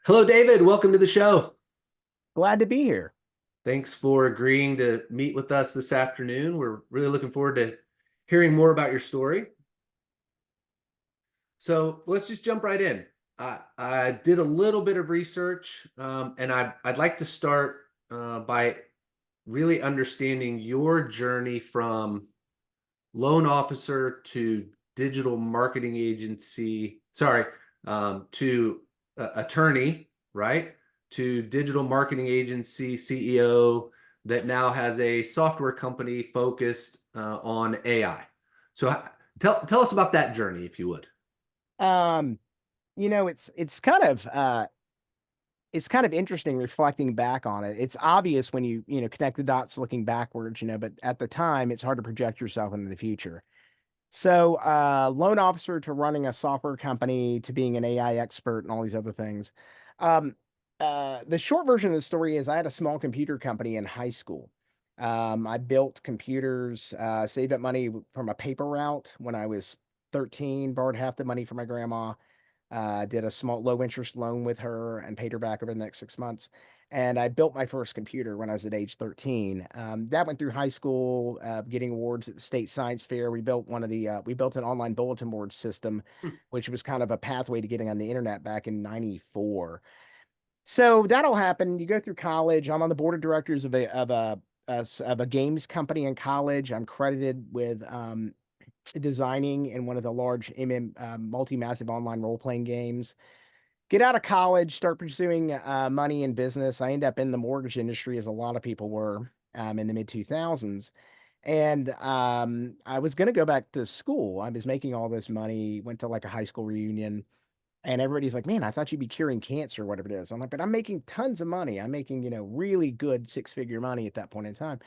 Hello, David. Welcome to the show. Glad to be here. Thanks for agreeing to meet with us this afternoon. We're really looking forward to hearing more about your story. So let's just jump right in. I did a little bit of research, and I'd like to start by really understanding your journey from loan officer to digital marketing agency, sorry, to attorney, right? To digital marketing agency CEO that now has a software company focused on AI. So tell us about that journey, if you would. Um, it's kind of interesting reflecting back on it. It's obvious when you connect the dots looking backwards, but at the time it's hard to project yourself into the future. So, loan officer to running a software company to being an AI expert and all these other things. Um, the short version of the story is I had a small computer company in high school. I built computers, saved up money from a paper route when I was 13, borrowed half the money from my grandma, did a small low interest loan with her and paid her back over the next 6 months. And I built my first computer when I was at age 13. That went through high school, getting awards at the state science fair. We built an online bulletin board system, Hmm. which was kind of a pathway to getting on the internet back in 94. So that'll happen. You go through college. I'm on the board of directors of a games company in college. I'm credited with designing in one of the large multi-massive online role-playing games. Get out of college, start pursuing money in business. I end up in the mortgage industry, as a lot of people were in the mid 2000s. And I was going to go back to school. I was making all this money, went to like a high school reunion, and everybody's like, man, I thought you'd be curing cancer or whatever it is. I'm like, but I'm making tons of money. I'm making, really good six-figure money at that point in time.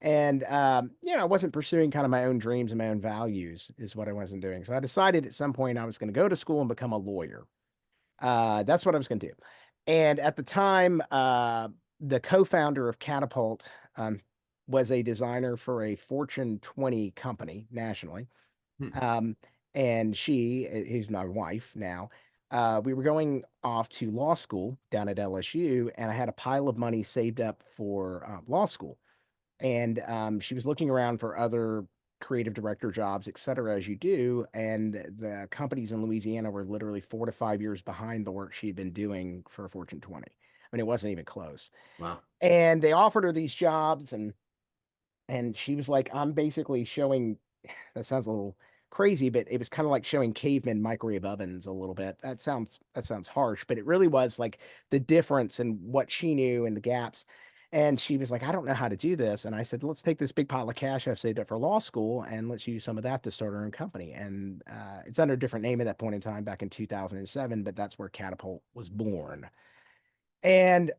And, I wasn't pursuing kind of my own dreams and my own values is what I wasn't doing. So I decided at some point I was going to go to school and become a lawyer. That's what I was going to do. And at the time, the co-founder of Catapult was a designer for a Fortune 20 company nationally. Hmm. Um, and who's my wife now, we were going off to law school down at LSU, and I had a pile of money saved up for law school. And she was looking around for other creative director jobs, et cetera, as you do. And the companies in Louisiana were literally 4 to 5 years behind the work she'd been doing for Fortune 20. I mean, it wasn't even close. Wow. And they offered her these jobs, and she was like, I'm basically showing, that sounds a little crazy, but it was kind of like showing cavemen microwave ovens a little bit. That sounds harsh, but it really was like the difference in what she knew and the gaps. And she was like, I don't know how to do this. And I said, let's take this big pile of cash I've saved up for law school and let's use some of that to start our own company. And it's under a different name at that point in time back in 2007, but that's where Catapult was born. And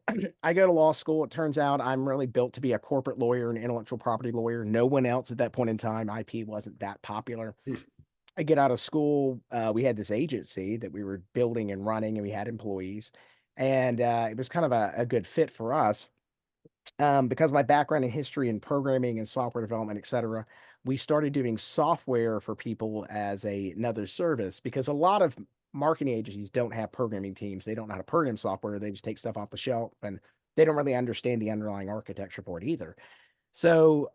I go to law school. It turns out I'm really built to be a corporate lawyer and intellectual property lawyer. No one else at that point in time, IP wasn't that popular. Hmm. I get out of school. We had this agency that we were building and running, and we had employees. And it was kind of a good fit for us because of my background in history and programming and software development, et cetera. We started doing software for people as another service because a lot of marketing agencies don't have programming teams. They don't know how to program software. They just take stuff off the shelf and they don't really understand the underlying architecture for it either. So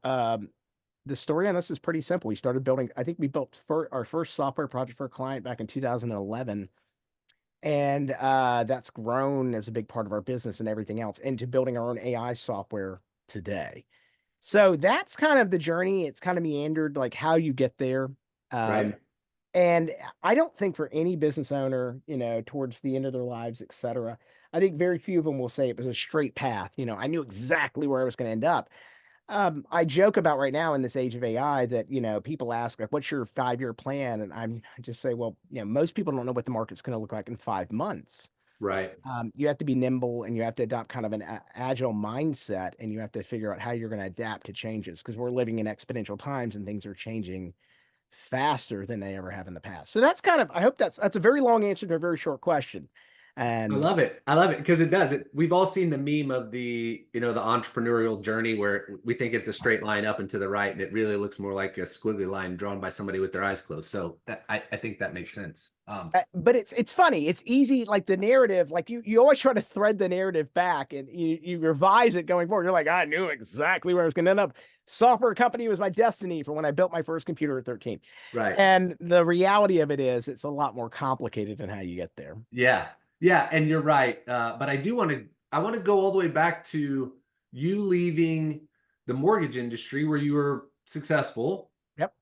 the story on this is pretty simple. We started building, I think we built our first software project for a client back in 2011. And that's grown as a big part of our business and everything else into building our own AI software today. So that's kind of the journey. It's kind of meandered, like how you get there. Um, Right. and I don't think for any business owner, towards the end of their lives, et cetera, I think very few of them will say it was a straight path. I knew exactly where I was going to end up. I joke about right now in this age of AI that, people ask, like, what's your 5-year plan? And I just say, well, most people don't know what the market's going to look like in 5 months. Right. You have to be nimble and you have to adopt kind of an agile mindset and you have to figure out how you're going to adapt to changes because we're living in exponential times and things are changing faster than they ever have in the past. So that's kind of, I hope that's a very long answer to a very short question. I And love it. I love it because it does. We've all seen the meme of the entrepreneurial journey where we think it's a straight line up and to the right, and it really looks more like a squiggly line drawn by somebody with their eyes closed. So I think that makes sense. but it's funny. It's easy, like the narrative, like you always try to thread the narrative back and you revise it going forward. You're like, I knew exactly where I was going to end up. Software company was my destiny for when I built my first computer at 13. Right. And the reality of it is it's a lot more complicated than how you get there. Yeah. Yeah. And you're right. But I want to go all the way back to you leaving the mortgage industry where you were successful. Yep.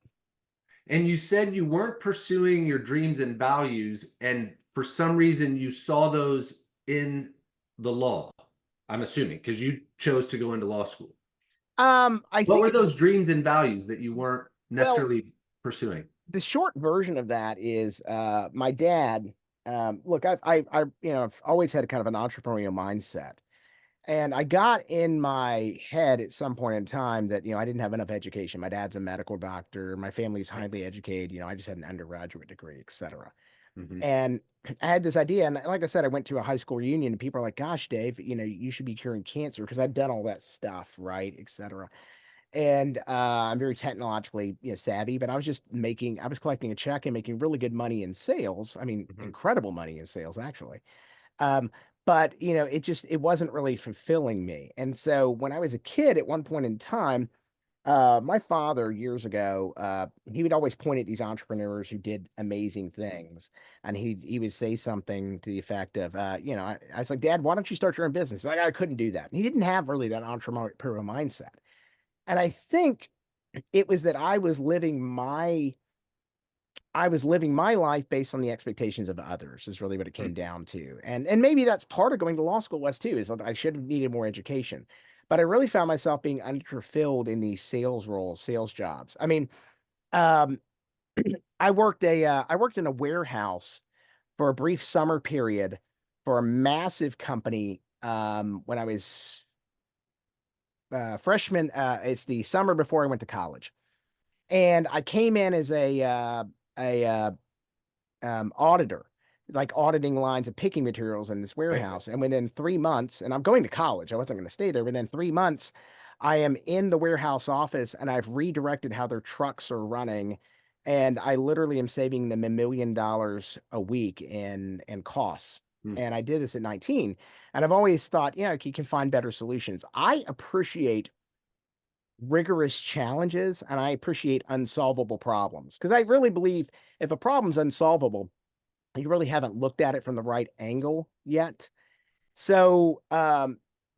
And you said you weren't pursuing your dreams and values, and for some reason you saw those in the law. I'm assuming because you chose to go into law school. I What think were it, those dreams and values that you weren't well, necessarily pursuing? the short version of that is my dad. Look, I've always had a kind of an entrepreneurial mindset. And I got in my head at some point in time that, I didn't have enough education. My dad's a medical doctor. My family's highly educated. I just had an undergraduate degree, et cetera. Hmm. And I had this idea. And like I said, I went to a high school reunion and people are like, gosh, Dave, you should be curing cancer because I'd done all that stuff, right, et cetera. And I'm very technologically, savvy, but I was collecting a check and making really good money in sales. I mean, Hmm. incredible money in sales, actually. Um, but it wasn't really fulfilling me. And so when I was a kid, at one point in time, my father years ago, he would always point at these entrepreneurs who did amazing things, and he would say something to the effect of, I was like, Dad, why don't you start your own business? Like I couldn't do that. And he didn't have really that entrepreneurial mindset. And I think it was that I was living my life based on the expectations of others is really what it came down to. And maybe that's part of going to law school was too, is that I should have needed more education. But I really found myself being underfilled in these sales roles, sales jobs. I mean, um, I worked in a warehouse for a brief summer period for a massive company when I was freshman. It's the summer before I went to college. And I came in as a auditor, like auditing lines of picking materials in this Right. warehouse. And within 3 months, and I'm going to college, I wasn't going to stay there. Within 3 months, I am in the warehouse office and I've redirected how their trucks are running. And I literally am saving them $1 million a week in costs. Mm. And I did this at 19. And I've always thought, you can find better solutions. I appreciate rigorous challenges and I appreciate unsolvable problems because I really believe if a problem's unsolvable, you really haven't looked at it from the right angle yet. So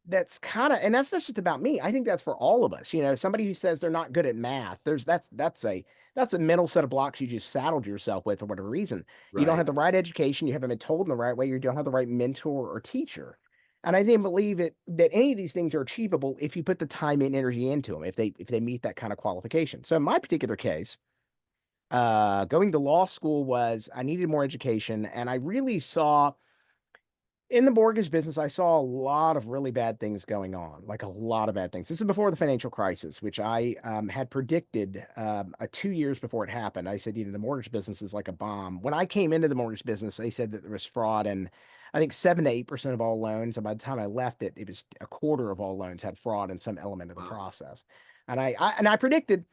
that's kind of, and that's not just about me. I think that's for all of us. Somebody who says they're not good at math, that's a mental set of blocks you just saddled yourself with for whatever reason. You don't have Right. the right education, you haven't been told in the right way, you don't have the right mentor or teacher. And I didn't believe it that any of these things are achievable if you put the time and energy into them, if they meet that kind of qualification. So in my particular case, going to law school was I needed more education, and I really saw in the mortgage business, I saw a lot of really bad things going on, like a lot of bad things. This is before the financial crisis, which I had predicted 2 years before it happened. I said, the mortgage business is like a bomb. When I came into the mortgage business, they said that there was fraud, and I think 7 to 8% of all loans. And by the time I left it, it was a quarter of all loans had fraud in some element of the Wow. process. And I predicted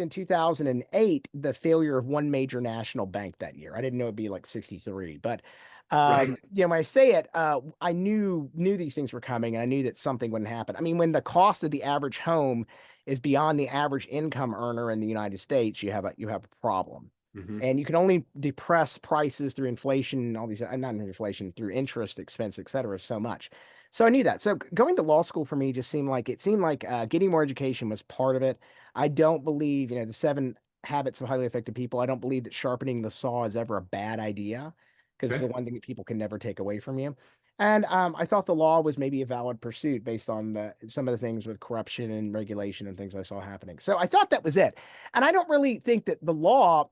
in 2008 the failure of one major national bank that year. I didn't know it'd be like 63, but Right. when I say it, I knew these things were coming, and I knew that something wouldn't happen. I mean, when the cost of the average home is beyond the average income earner in the United States, you have a problem. Hmm. And you can only depress prices through inflation and all these, not inflation, through interest expense, et cetera, so much. So I knew that. So going to law school for me just seemed like getting more education was part of it. I don't believe, the 7 habits of highly effective people. I don't believe that sharpening the saw is ever a bad idea because it's Okay. the one thing that people can never take away from you. And I thought the law was maybe a valid pursuit based on some of the things with corruption and regulation and things I saw happening. So I thought that was it. And I don't really think that the law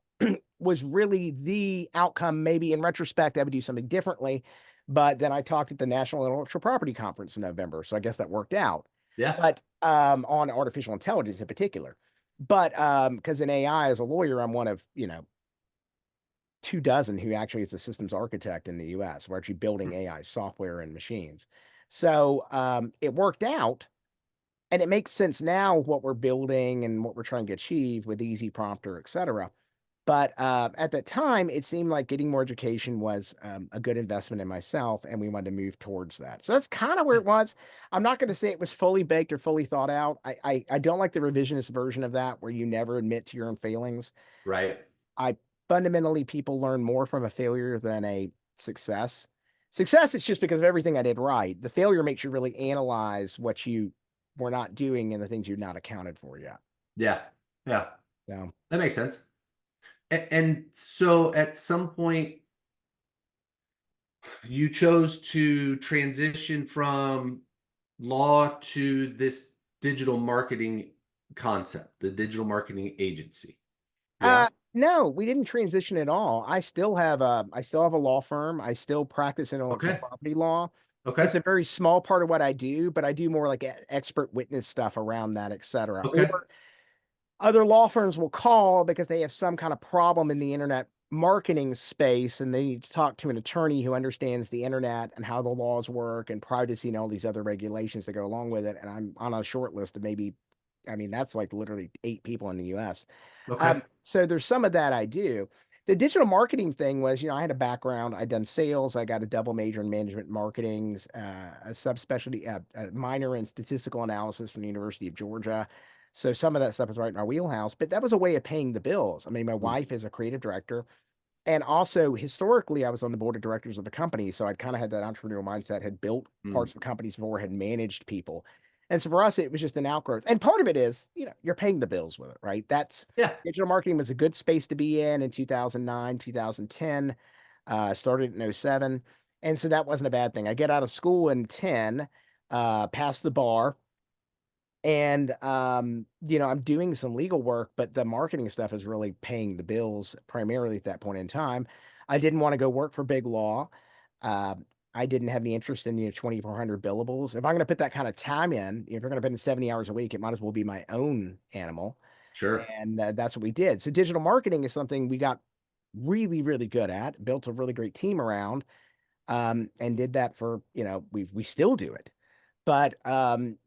was really the outcome. Maybe in retrospect, I would do something differently. But then I talked at the National Intellectual Property Conference in November. So I guess that worked out. Yeah. But on artificial intelligence in particular. But because in AI as a lawyer, I'm one of, 2 dozen who actually is a systems architect in the US. We're actually building AI software and machines. So it worked out. And it makes sense now what we're building and what we're trying to achieve with Easy Prompter, et cetera. But at that time, it seemed like getting more education was a good investment in myself, and we wanted to move towards that. So that's kind of where it was. I'm not going to say it was fully baked or fully thought out. I don't like the revisionist version of that, where you never admit to your own failings. Right. I fundamentally people learn more from a failure than a success. Success is just because of everything I did right. The failure makes you really analyze what you were not doing and the things you've not accounted for yet. Yeah. Yeah. So, That makes sense. And so at some point, you chose to transition from law to this digital marketing concept, the digital marketing agency. Yeah. no, we didn't transition at all. I still have a law firm. I still practice intellectual Okay. property law. It's Okay. a very small part of what I do, but I do more like expert witness stuff around that, et cetera. Okay. Or other law firms will call because they have some kind of problem in the internet marketing space and they need to talk to an attorney who understands the internet and how the laws work and privacy and all these other regulations that go along with it. And I'm on a short list of maybe, I mean, that's like literally 8 people in the US. Okay. So there's some of that I do. The digital marketing thing was, I had a background. I'd done sales. I got a double major in management marketing, a subspecialty, a minor in statistical analysis from the University of Georgia. So some of that stuff is right in our wheelhouse, but that was a way of paying the bills. I mean, my Mm. wife is a creative director. And also historically, I was on the board of directors of a company. So I'd kind of had that entrepreneurial mindset, had built Mm. parts of companies before, had managed people. And so for us, it was just an outgrowth. And part of it is, you're paying the bills with it, right? That's Yeah. digital marketing was a good space to be in 2009, 2010, started in '07. And so that wasn't a bad thing. I get out of school in 10, passed the bar, and I'm doing some legal work, but the marketing stuff is really paying the bills primarily at that point in time. I didn't want to go work for big law. uh, I didn't have any interest in 2,400 billables. If I'm going to put that kind of time in, if you're going to put in 70 hours a week, it might as well be my own animal. Sure. And that's what we did. So digital marketing is something we got really really good at, built a really great team around, and did that for, we still do it. But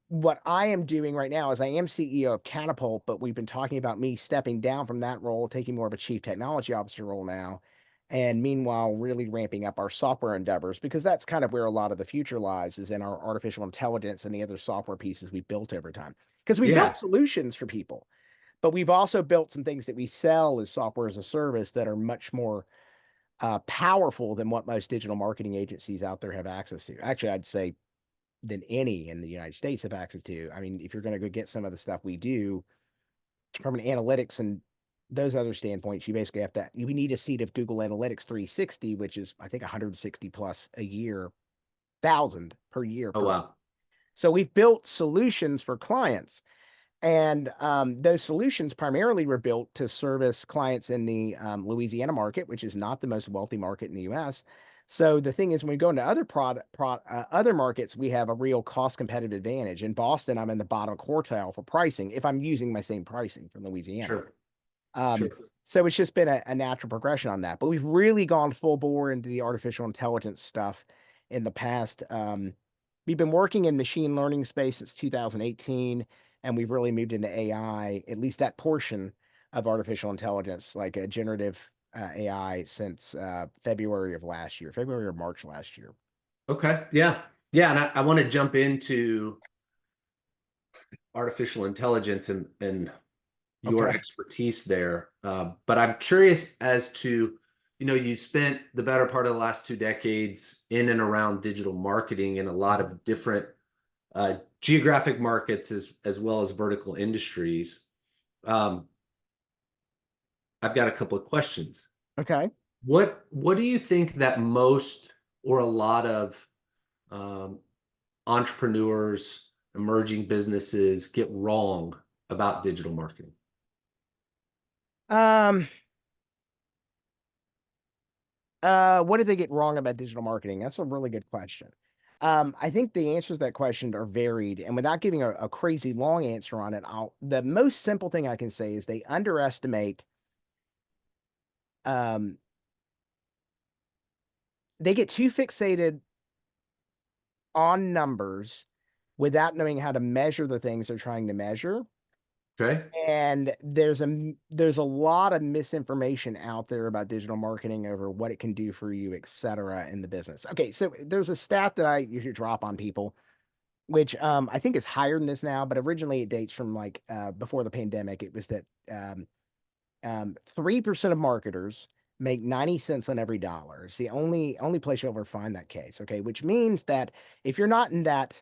what I am doing right now is I am CEO of Catapult, but we've been talking about me stepping down from that role, taking more of a chief technology officer role now. And meanwhile, really ramping up our software endeavors, because that's kind of where a lot of the future lies, is in our artificial intelligence and the other software pieces we built over time. Because we built Yeah. solutions for people, but we've also built some things that we sell as software as a service that are much more powerful than what most digital marketing agencies out there have access to. Actually, I'd say than any in the United States have access to. I mean, if you're going to go get some of the stuff we do from an analytics and those other standpoints, you basically have to, we need a seat of Google Analytics 360, which is, I think, 160 plus a year, thousand per year Oh, per. wow. So we've built solutions for clients. And those solutions primarily were built to service clients in the Louisiana market, which is not the most wealthy market in the U.S. So the thing is, when we go into other markets, we have a real cost competitive advantage. In Boston, I'm in the bottom quartile for pricing if I'm using my same pricing from Louisiana. Sure. Um, Sure. so it's just been a natural progression on that. But we've really gone full bore into the artificial intelligence stuff in the past. We've been working in machine learning space since 2018, and we've really moved into AI, at least that portion of artificial intelligence, like a generative AI, since February of last year, February or March last year. Okay. Yeah. Yeah. And I want to jump into artificial intelligence and your Okay. expertise there. But I'm curious as to, you spent the better part of the last 2 decades in and around digital marketing in a lot of different geographic markets as well as vertical industries. Um, I've got a couple of questions. Okay. What do you think that most or a lot of um, entrepreneurs, emerging businesses get wrong about digital marketing? Um, what did they get wrong about digital marketing? That's a really good question. I think the answers to that question are varied, and without giving a crazy long answer on it, the most simple thing I can say is they underestimate um, they get too fixated on numbers without knowing how to measure the things they're trying to measure. Okay. And there's a lot of misinformation out there about digital marketing over what it can do for you, et cetera, in the business. Okay, so there's a stat that I usually drop on people, which I think is higher than this now, but originally it dates from like before the pandemic. It was that 3% of marketers make 90 cents on every dollar. It's the only place you'll ever find that case. Okay, which means that if you're not in that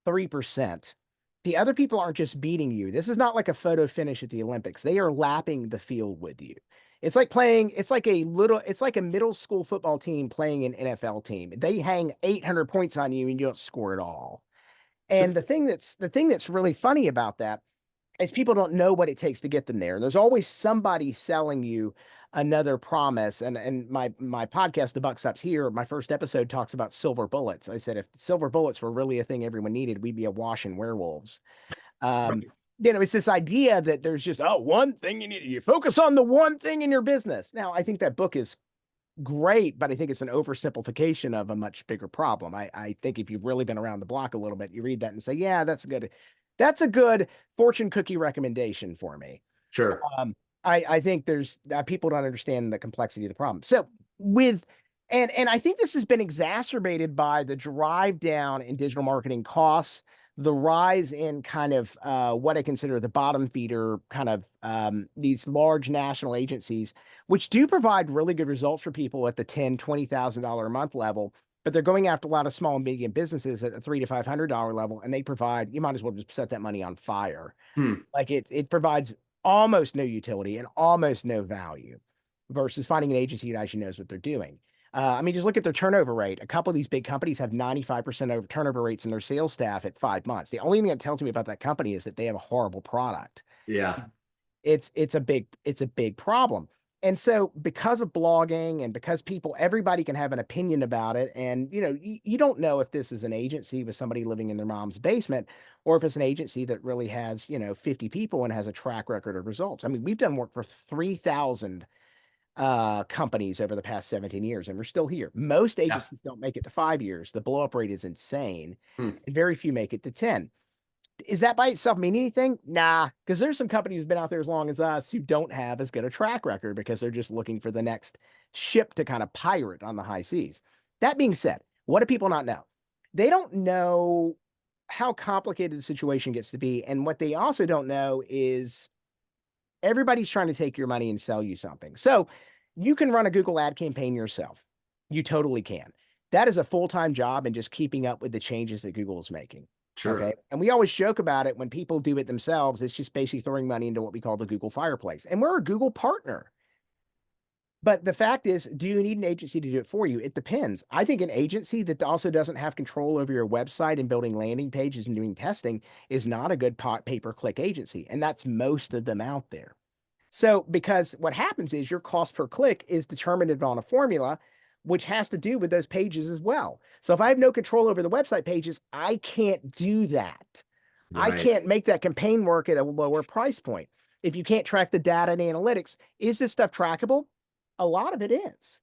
3%, the other people aren't just beating you. This is not like a photo finish at the Olympics. They are lapping the field with you. It's like a middle school football team playing an NFL team. They hang 800 points on you and you don't score at all. So, And the thing that's really funny about that is people don't know what it takes to get them there. And there's always somebody selling you another promise. And my podcast, The Buck Stops Here, my first episode talks about silver bullets. I said if silver bullets were really a thing everyone needed, we'd be awash in werewolves. Um, right. it's this idea that there's just one thing you need. You focus on the one thing in your business. Now, I think that book is great, but I think it's an oversimplification of a much bigger problem. I think if you've really been around the block a little bit, you read that and say, yeah, that's a good fortune cookie recommendation for me. Sure. I think there's people don't understand the complexity of the problem. So with and I think this has been exacerbated by the drive down in digital marketing costs, the rise in kind of what I consider the bottom feeder kind of these large national agencies, which do provide really good results for people at the $10,000-$20,000 a month level. But they're going after a lot of small and medium businesses at the $300 to $500 level, and they provide. You might as well just set that money on fire. Hmm. Like it provides almost no utility and almost no value versus finding an agency that actually knows what they're doing. I mean, just look at their turnover rate. A couple of these big companies have 95% over turnover rates in their sales staff at 5 months. The only thing that tells me about that company is that they have a horrible product. Yeah. It's a big problem. And so because of blogging and because everybody can have an opinion about it. And, you don't know if this is an agency with somebody living in their mom's basement or if it's an agency that really has, 50 people and has a track record of results. I mean, we've done work for 3,000 companies over the past 17 years, and we're still here. Most Yeah. agencies don't make it to 5 years. The blow up rate is insane, Hmm. and very few make it to 10. Is that by itself mean anything? Nah, because there's some companies who've been out there as long as us who don't have as good a track record because they're just looking for the next ship to kind of pirate on the high seas. That being said, what do people not know? They don't know how complicated the situation gets to be. And what they also don't know is everybody's trying to take your money and sell you something. So you can run a Google ad campaign yourself. You totally can. That is a full-time job and just keeping up with the changes that Google is making. Okay. Sure. And we always joke about it when people do it themselves. It's just basically throwing money into what we call the Google fireplace. And we're a Google partner. But the fact is, do you need an agency to do it for you? It depends. I think an agency that also doesn't have control over your website and building landing pages and doing testing is not a good pay-per-click agency. And that's most of them out there. So, because what happens is your cost per click is determined on a formula, which has to do with those pages as well. So, if I have no control over the website pages, I can't do that. I Right. can't make that campaign work at a lower price point. If you can't track the data and analytics, is this stuff trackable? A lot of it is,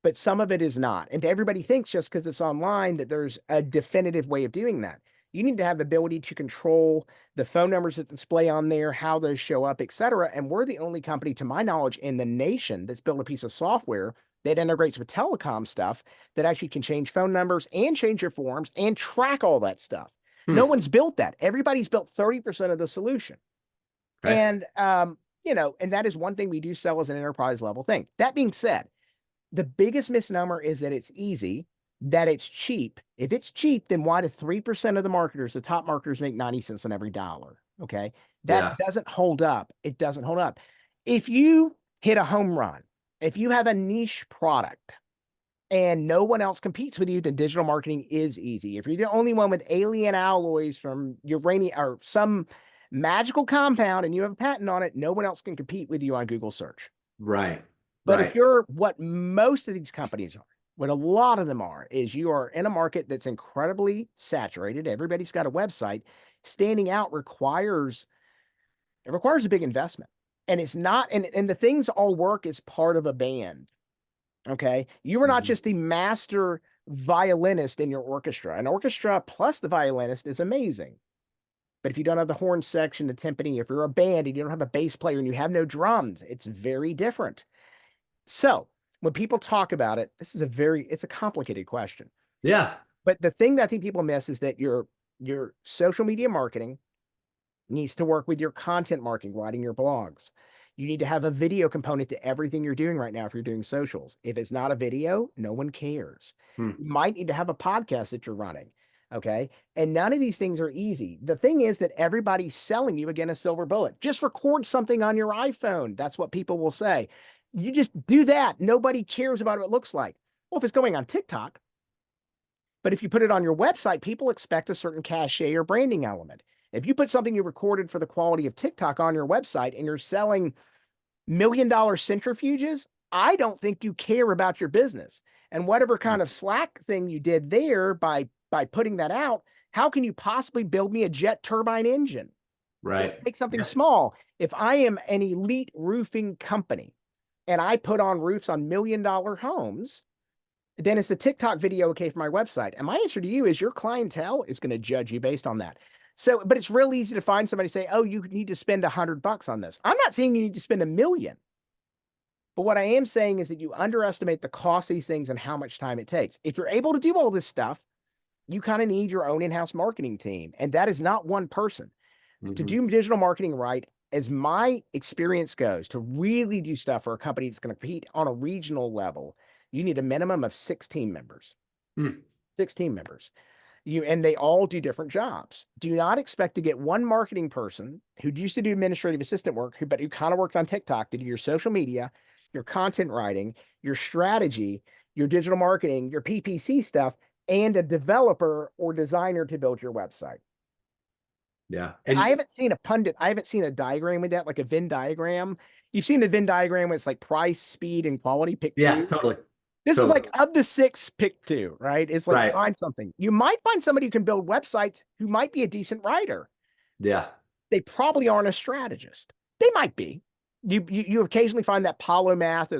but some of it is not. And everybody thinks just because it's online that there's a definitive way of doing that. You need to have the ability to control the phone numbers that display on there, how those show up, et cetera. And we're the only company, to my knowledge, in the nation that's built a piece of software that integrates with telecom stuff that actually can change phone numbers and change your forms and track all that stuff. No Hmm. one's built that. Everybody's built 30% of the solution. Okay. And and that is one thing we do sell as an enterprise level thing. That being said, the biggest misnomer is that it's easy, that it's cheap. If it's cheap, then why do 3% of the marketers, the top marketers, make 90 cents on every dollar? Okay. That Yeah. doesn't hold up. It doesn't hold up. If you hit a home run, if you have a niche product and no one else competes with you, then digital marketing is easy. If you're the only one with alien alloys from uranium or some magical compound and you have a patent on it, no one else can compete with you on Google search. Right. But if Right. you're what most of these companies are, what a lot of them are, is you are in a market that's incredibly saturated. Everybody's got a website. Standing out requires a big investment. And it's not, and the things all work as part of a band. Okay. You are not Mhm. just the master violinist in your orchestra. An orchestra plus the violinist is amazing. But if you don't have the horn section, the timpani, if you're a band and you don't have a bass player and you have no drums, it's very different. So when people talk about it, it's a complicated question. Yeah. But the thing that I think people miss is that your social media marketing needs to work with your content marketing, writing your blogs. You need to have a video component to everything you're doing right now if you're doing socials. If it's not a video, no one cares. Hmm. You might need to have a podcast that you're running. Okay. And none of these things are easy. The thing is that everybody's selling you again a silver bullet. Just record something on your iPhone. That's what people will say. You just do that. Nobody cares about what it looks like. Well, if it's going on TikTok, but if you put it on your website, people expect a certain cachet or branding element. If you put something you recorded for the quality of TikTok on your website and you're selling $1 million centrifuges, I don't think you care about your business. And whatever kind of Slack thing you did there by putting that out, how can you possibly build me a jet turbine engine? Right. Make something Yeah. small. If I am an elite roofing company and I put on roofs on $1 million homes, then it's the TikTok video okay for my website? And my answer to you is your clientele is going to judge you based on that. So, but it's real easy to find somebody say, oh, you need to spend $100 on this. I'm not saying you need to spend 1 million, but what I am saying is that you underestimate the cost of these things and how much time it takes. If you're able to do all this stuff, you kind of need your own in-house marketing team. And that is not one person. To Mhm. do digital marketing right, as my experience goes, to really do stuff for a company that's going to compete on a regional level, you need a minimum of 6 team members. Hmm. 6 team members. And they all do different jobs. Do not expect to get one marketing person who used to do administrative assistant work, but who kind of worked on TikTok to do your social media, your content writing, your strategy, your digital marketing, your PPC stuff, and a developer or designer to build your website. Yeah. And I And haven't seen a pundit, I haven't seen a diagram with that, like a Venn diagram. You've seen the Venn diagram where it's like price, speed, and quality, pick yeah, two. totally. This is Totally. like of the six, pick two, right? It's like Right. find something. You might find somebody who can build websites who might be a decent writer. Yeah. They probably aren't a strategist. They might be. You occasionally find that polymath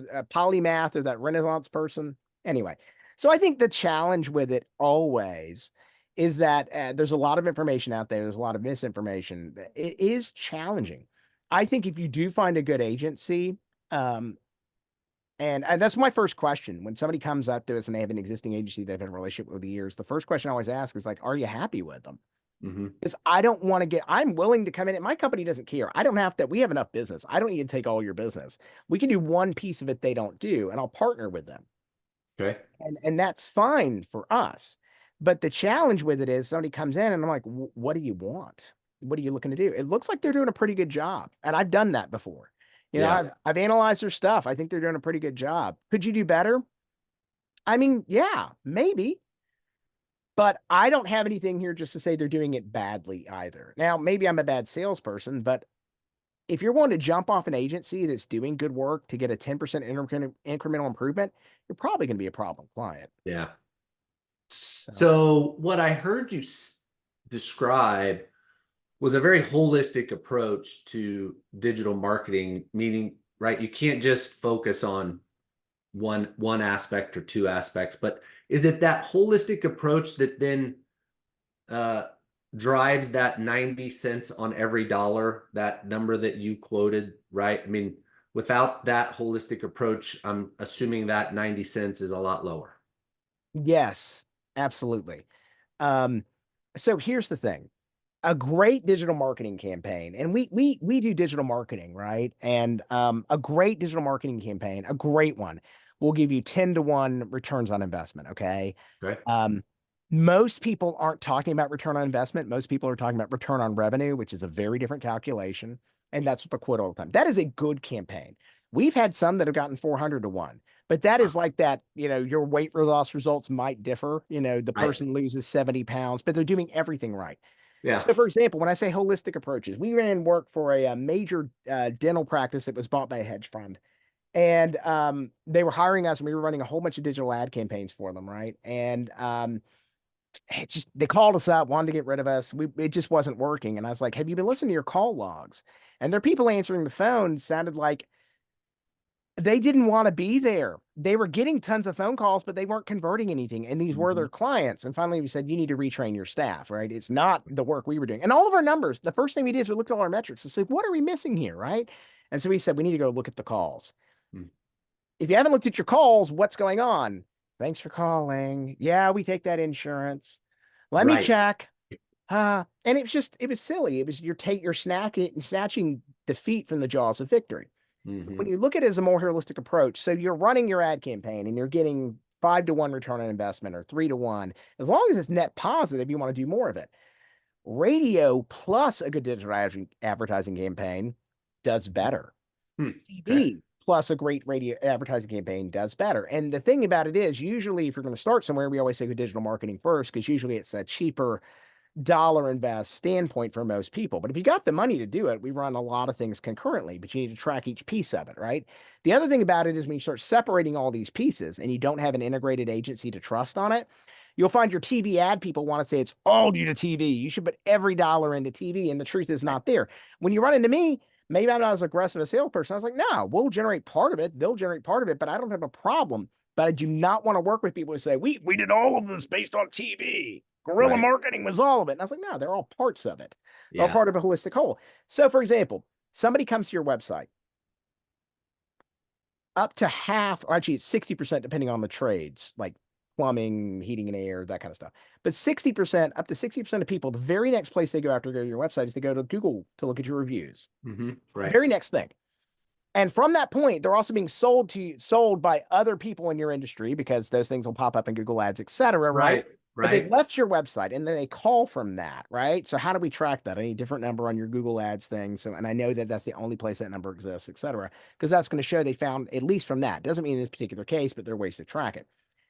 or that Renaissance person. Anyway, so I think the challenge with it always is that there's a lot of information out there. There's a lot of misinformation. It is challenging. I think if you do find a good agency, um, and that's my first question. When somebody comes up to us and they have an existing agency they've had a relationship with the years, the first question I always ask is like, are you happy with them? Hmm. Because I don't want to I'm willing to come in and my company doesn't care. I don't have to, we have enough business. I don't need to take all your business. We can do one piece of it they don't do, and I'll partner with them. Okay. And that's fine for us. But the challenge with it is somebody comes in and I'm like, what do you want? What are you looking to do? It looks like they're doing a pretty good job. And I've done that before. Yeah. I've analyzed their stuff. I think they're doing a pretty good job. Could you do better? I mean, yeah, maybe. But I don't have anything here just to say they're doing it badly either. Now, maybe I'm a bad salesperson, but if you're wanting to jump off an agency that's doing good work to get a 10% incremental improvement, you're probably going to be a problem client. Yeah. So, So what I heard you describe was a very holistic approach to digital marketing, meaning, right, you can't just focus on one aspect or two aspects, but is it that holistic approach that then uh, drives that 90 cents on every dollar, that number that you quoted, right? I mean, without that holistic approach, I'm assuming that 90 cents is a lot lower. yes, absolutely. Um, so here's the thing. A great digital marketing campaign, and we do digital marketing, right? And a great digital marketing campaign, a great one, will give you 10 to 1 returns on investment. Okay. Okay. Um, Most people aren't talking about return on investment. Most people are talking about return on revenue, which is a very different calculation. And that's what the quote all the time. That is a good campaign. We've had some that have gotten 400 to 1, but that Wow. is like that, your weight loss results might differ. The Right. person loses 70 pounds, but they're doing everything right. Yeah. So, for example, when I say holistic approaches, we ran work for a major dental practice that was bought by a hedge fund, and they were hiring us, and we were running a whole bunch of digital ad campaigns for them, right? And they called us up, wanted to get rid of us. It just wasn't working, and I was like, "Have you been listening to your call logs?" And their people answering the phone sounded like they didn't want to be there. they were getting tons of phone calls, but they weren't converting anything. And these were Hmm. their clients. And finally, we said, you need to retrain your staff, right? It's not the work we were doing. And all of our numbers, the first thing we did is we looked at all our metrics and said, what are we missing here, right? And so we said, we need to go look at the calls. Mm. If you haven't looked at your calls, what's going on? Thanks for calling. Yeah, we take that insurance. Let me Right. check. And it was silly. It was you're snatching defeat from the jaws of victory. When Hmm. you look at it as a more holistic approach, so you're running your ad campaign and you're getting 5-to-1 return on investment or 3-to-1, as long as it's net positive, you want to do more of it. Radio plus a good digital advertising campaign does better. Okay. TV plus a great radio advertising campaign does better. And the thing about it is, usually if you're going to start somewhere, we always say go digital marketing first, because usually it's a cheaper dollar invest standpoint for most people. But if you got the money to do it, we run a lot of things concurrently, but you need to track each piece of it, right? The other thing about it is when you start separating all these pieces and you don't have an integrated agency to trust on it, you'll find your TV ad people want to say it's all due to TV. You should put every dollar into TV. And the truth is Right. not there. When you run into me, maybe I'm not as aggressive a salesperson. I was like, no, we'll generate part of it. They'll generate part of it, but I don't have a problem. But I do not want to work with people who say, we did all of this based on TV. Guerrilla Right. marketing was all of it. And I was like, no, they're all parts of it. They're all Yeah. part of a holistic whole. So, for example, somebody comes to your website, up to half, or actually it's 60%, depending on the trades, like plumbing, heating and air, that kind of stuff. But 60%, up to 60% of people, the very next place they go after go to your website is they go to Google to look at your reviews. Right. Very next thing. And from that point, they're also being sold by other people in your industry, because those things will pop up in Google Ads, et cetera, right? Right. But they've Right. left your website and then they call from that, right? So how do we track that? I need a different number on your Google Ads thing. So, and I know that that's the only place that number exists, et cetera, because that's going to show they found, at least from that. Doesn't mean in this particular case, but there are ways to track it.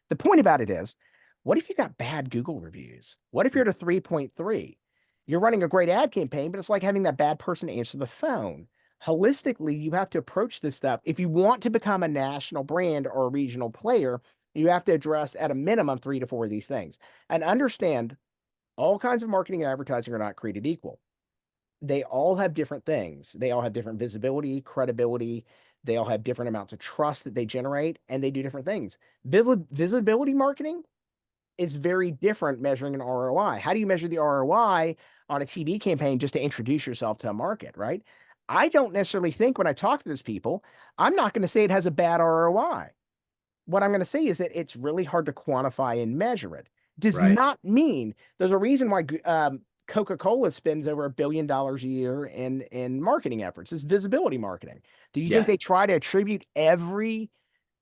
The point about it is, what if you got bad Google reviews? What if you're at a 3.3? You're running a great ad campaign, but it's like having that bad person answer the phone. Holistically, you have to approach this stuff. If you want to become a national brand or a regional player, you have to address at a minimum 3 to 4 of these things and understand all kinds of marketing and advertising are not created equal. They all have different things. They all have different visibility, credibility. They all have different amounts of trust that they generate, and they do different things. Visibility marketing is very different measuring an ROI. How do you measure the ROI on a TV campaign just to introduce yourself to a market, right? I don't necessarily think when I talk to these people, I'm not going to say it has a bad ROI. What I'm going to say is that it's really hard to quantify and measure it. Does Right. not mean there's a reason why Coca-Cola spends over $1 billion a year in marketing efforts. It's visibility marketing. Do you think Yeah. they try to attribute every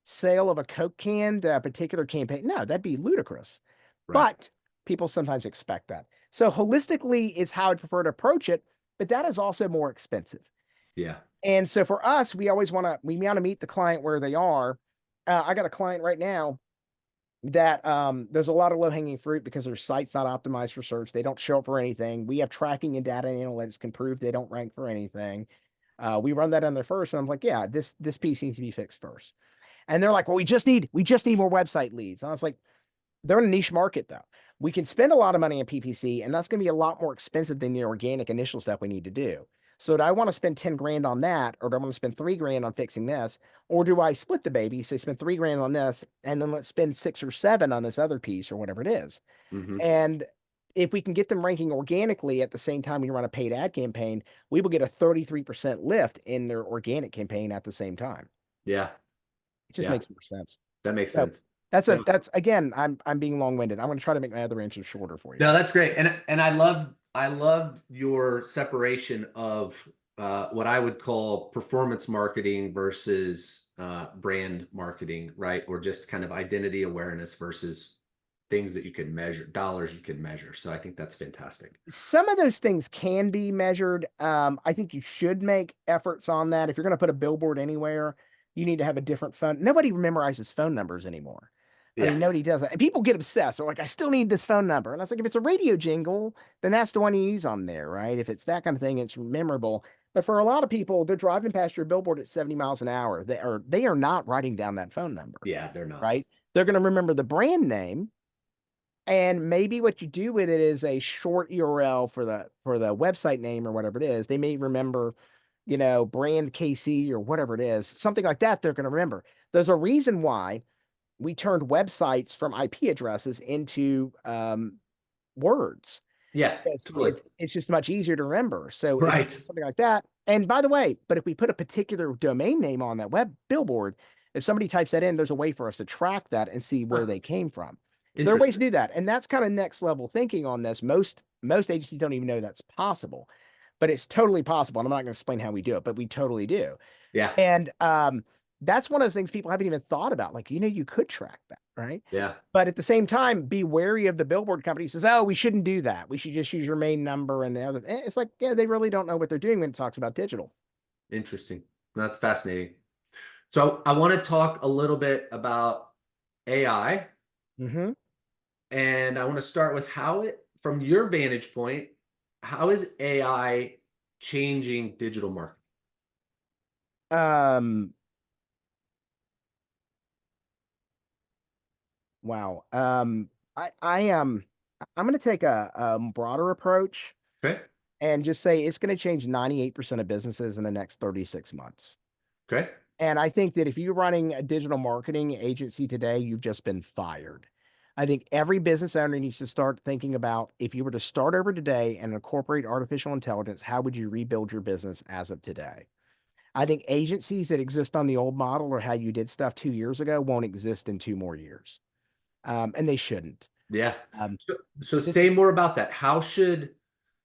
sale of a Coke can to a particular campaign? No, that'd be ludicrous. Right. But people sometimes expect that. So holistically is how I'd prefer to approach it, but that is also more expensive. Yeah. And so for us, we want to meet the client where they are. I got a client right now that there's a lot of low-hanging fruit because their site's not optimized for search. They don't show up for anything. We have tracking and data analytics can prove they don't rank for anything. We run that on there first, and I'm like, yeah, this piece needs to be fixed first. And they're like, well, we just need more website leads. And I was like, they're in a niche market though. We can spend a lot of money on PPC, and that's going to be a lot more expensive than the organic initial step we need to do. So do I want to spend 10 grand on that, or do I want to spend 3 grand on fixing this? Or do I split the baby, say spend 3 grand on this, and then let's spend 6 or 7 on this other piece or whatever it is? Hmm. And if we can get them ranking organically at the same time we run a paid ad campaign, we will get a 33% lift in their organic campaign at the same time. Yeah. It just Yeah. makes more sense. That makes So sense. that's Yeah. that's again, I'm being long-winded. I'm going to try to make my other answers shorter for you. No, that's great. And I love your separation of what I would call performance marketing versus brand marketing, right? Or just kind of identity awareness versus things that you can measure, dollars you can measure. So I think that's fantastic. Some of those things can be measured. I think you should make efforts on that. If you're going to put a billboard anywhere, you need to have a different phone. Nobody memorizes phone numbers anymore. I Yeah. mean, nobody does that. And people get obsessed. They're like, I still need this phone number. And I was like, if it's a radio jingle, then that's the one you use on there, right? If it's that kind of thing, it's memorable. But for a lot of people, they're driving past your billboard at 70 miles an hour. They are not writing down that phone number, Yeah, they're not. right? They're going to remember the brand name, and maybe what you do with it is a short URL for the website name or whatever it is. They may remember, brand KC or whatever it is, something like that, they're going to remember. There's a reason why we turned websites from IP addresses into words. Yeah, totally. It's just much easier to remember. So if you Right. did something like that, and by the way, but if we put a particular domain name on that web billboard, if somebody types that in, there's a way for us to track that and see where Huh. they came from. So there are ways to Interesting. do that. And that's kind of next level thinking on this. Most agencies don't even know that's possible, but it's totally possible. And I'm not going to explain how we do it, but we totally do. Yeah. And that's one of those things people haven't even thought about. Like, you could track that, right? Yeah. But at the same time, be wary of the billboard company says, "Oh, we shouldn't do that. We should just use your main number and the other." It's like, yeah, they really don't know what they're doing when it talks about digital. Interesting. That's fascinating. So I want to talk a little bit about AI, Hmm. and I want to start with from your vantage point, how is AI changing digital marketing? Um, wow. I am. I'm going to take a broader approach Okay. and just say it's going to change 98% of businesses in the next 36 months. Okay. And I think that if you're running a digital marketing agency today, you've just been fired. I think every business owner needs to start thinking about if you were to start over today and incorporate artificial intelligence, how would you rebuild your business as of today? I think agencies that exist on the old model or how you did stuff 2 years ago won't exist in 2 more years. And they shouldn't. Yeah. Um, So this, say more about that. How should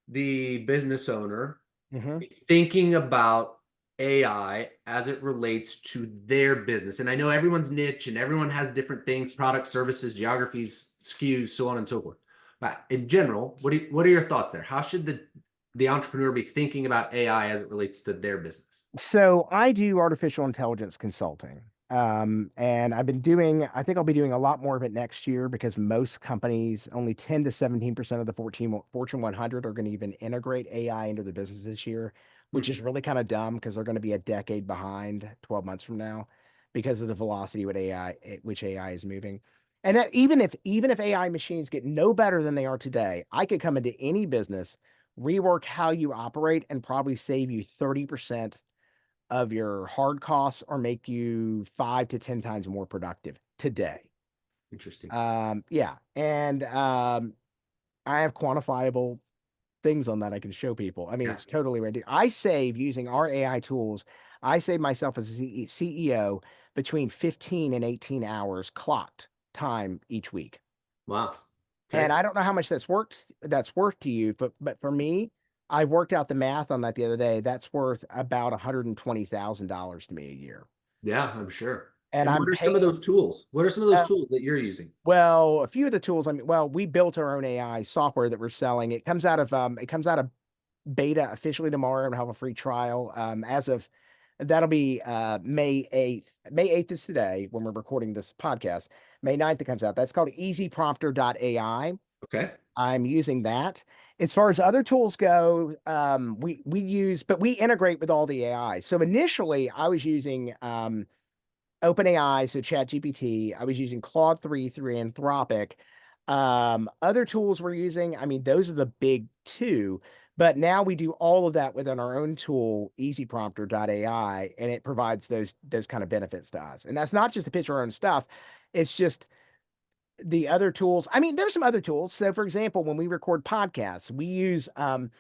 the business owner mhm. be thinking about AI as it relates to their business? And I know everyone's niche and everyone has different things, products, services, geographies, SKUs, so on and so forth. But in general, what are your thoughts there? How should the entrepreneur be thinking about AI as it relates to their business? So I do artificial intelligence consulting. And I think I'll be doing a lot more of it next year because most companies, only 10 to 17% of the Fortune 100 are going to even integrate AI into the business this year, which Hmm. is really kind of dumb because they're going to be a decade behind 12 months from now because of the velocity with which AI is moving. And that even if AI machines get no better than they are today, I could come into any business, rework how you operate, and probably save you 30% of your hard costs or make you 5 to 10 times more productive today. Interesting. Yeah, and I have quantifiable things on that I can show people. I mean, Yeah. it's totally ridiculous. I save using our AI tools. I save myself as a CEO between 15 and 18 hours clocked time each week. Wow. And Okay. I don't know how much that's worth to you, but for me, I worked out the math on that the other day. That's worth about $120,000 to me a year. Yeah, I'm sure. And And I'm what are some of paying, those tools? What are some of those uh, tools that you're using? well, a few of the tools, we built our own AI software that we're selling. It comes out of beta officially tomorrow and have a free trial. That'll be May 8th. May 8th is today when we're recording this podcast. May 9th it comes out. That's called easyprompter.ai. Okay. I'm using that. As far as other tools go, but we integrate with all the AI. So initially, I was using OpenAI, so ChatGPT. I was using Claude 3 through Anthropic. Other tools we're using, I mean, those are the big two. But now we do all of that within our own tool, easyprompter.ai, and it provides those kind of benefits to us. And that's not just to pitch our own stuff. It's just the other tools. I mean, there's some other tools. So, for example, when we record podcasts, we use an